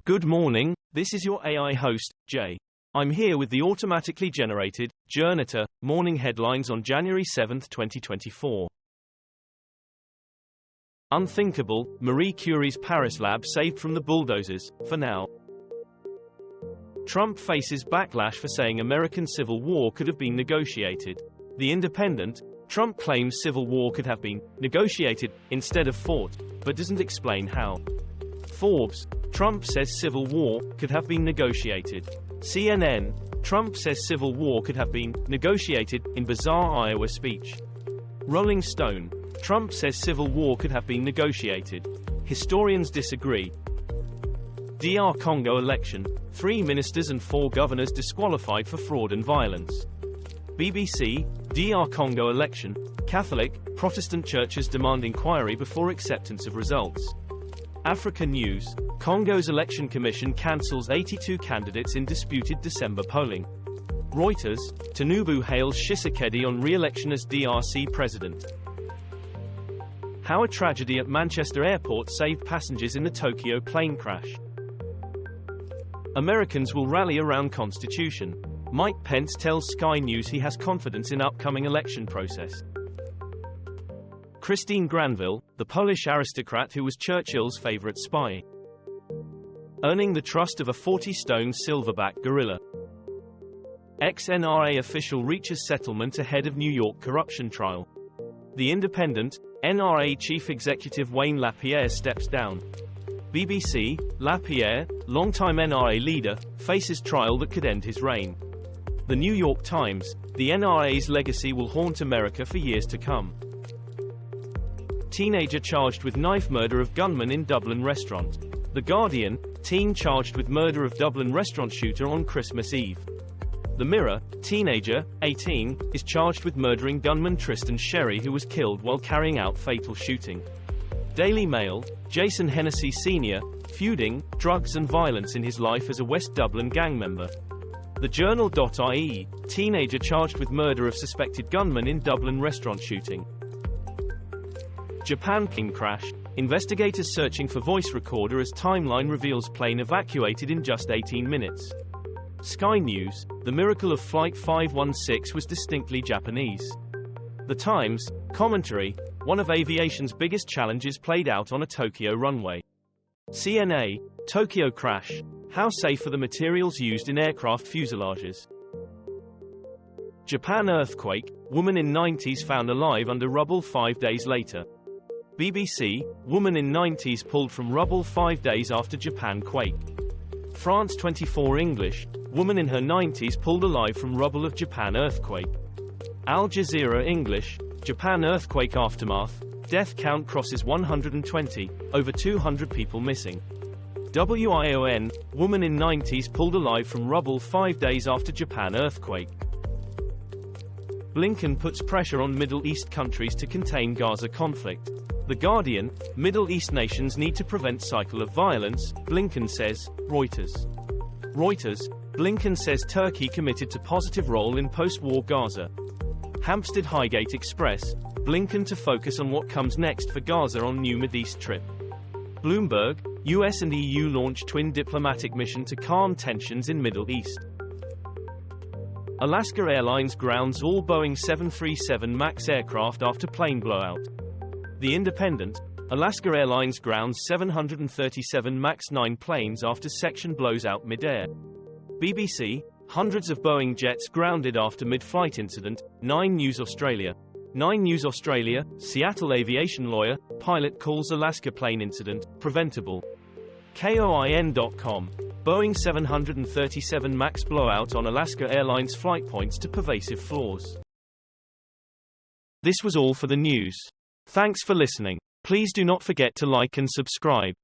Good morning, this is your AI host, Jay. I'm here with the automatically generated, Journato, morning headlines on January 7, 2024. Unthinkable, Marie Curie's Paris lab saved from the bulldozers, for now. Trump faces backlash for saying American Civil War could have been negotiated. The Independent, Trump claims Civil War could have been negotiated instead of fought, but doesn't explain how. Forbes, Trump says Civil War could have been negotiated. CNN, Trump says Civil War could have been negotiated in bizarre Iowa speech. Rolling Stone, Trump says Civil War could have been negotiated. Historians disagree. DR Congo election, 3 ministers and 4 governors disqualified for fraud and violence. BBC, DR Congo election, Catholic, Protestant churches demand inquiry before acceptance of results. Africa News, Congo's election commission cancels 82 candidates in disputed December polling. Reuters, Tinubu hails Tshisekedi on re-election as DRC president. How a tragedy at Manchester airport saved passengers in the Tokyo plane crash. Americans will rally around Constitution. Mike Pence tells Sky News he has confidence in upcoming election process. Christine Granville, the Polish aristocrat who was Churchill's favorite spy. Earning the trust of a 40-stone silverback gorilla. Ex-NRA official reaches settlement ahead of New York corruption trial. The Independent, NRA chief executive Wayne LaPierre steps down. BBC, LaPierre, longtime NRA leader, faces trial that could end his reign. The New York Times, the NRA's legacy will haunt America for years to come. Teenager charged with knife murder of gunman in Dublin restaurant. The Guardian, teen charged with murder of Dublin restaurant shooter on Christmas Eve. The Mirror, teenager, 18, is charged with murdering gunman Tristan Sherry who was killed while carrying out fatal shooting. Daily Mail, Jason Hennessy Sr., feuding, drugs and violence in his life as a West Dublin gang member. The Journal.ie, teenager charged with murder of suspected gunman in Dublin restaurant shooting. Japan plane crash, investigators searching for voice recorder as timeline reveals plane evacuated in just 18 minutes. Sky News, the miracle of Flight 516 was distinctly Japanese. The Times, commentary, one of aviation's biggest challenges played out on a Tokyo runway. CNA, Tokyo crash, how safe are the materials used in aircraft fuselages? Japan earthquake, woman in 90s found alive under rubble 5 days later. BBC, woman in 90s pulled from rubble 5 days after Japan quake. France 24 English, woman in her 90s pulled alive from rubble of Japan earthquake. Al Jazeera English, Japan earthquake aftermath, death count crosses 120, over 200 people missing. WION, woman in 90s pulled alive from rubble 5 days after Japan earthquake. Blinken puts pressure on Middle East countries to contain Gaza conflict. The Guardian, Middle East nations need to prevent cycle of violence, Blinken says. Reuters, Blinken says Turkey committed to positive role in post-war Gaza. Hampstead Highgate Express, Blinken to focus on what comes next for Gaza on new Mideast trip. Bloomberg, US and EU launch twin diplomatic mission to calm tensions in Middle East. Alaska Airlines grounds all Boeing 737 MAX aircraft after plane blowout. The Independent, Alaska Airlines grounds 737 MAX 9 planes after section blows out mid-air. BBC, hundreds of Boeing jets grounded after mid-flight incident. 9 News Australia, Seattle aviation lawyer, pilot calls Alaska plane incident preventable. KOIN.com, Boeing 737 MAX blowout on Alaska Airlines flight points to pervasive flaws. This was all for the news. Thanks for listening. Please do not forget to like and subscribe.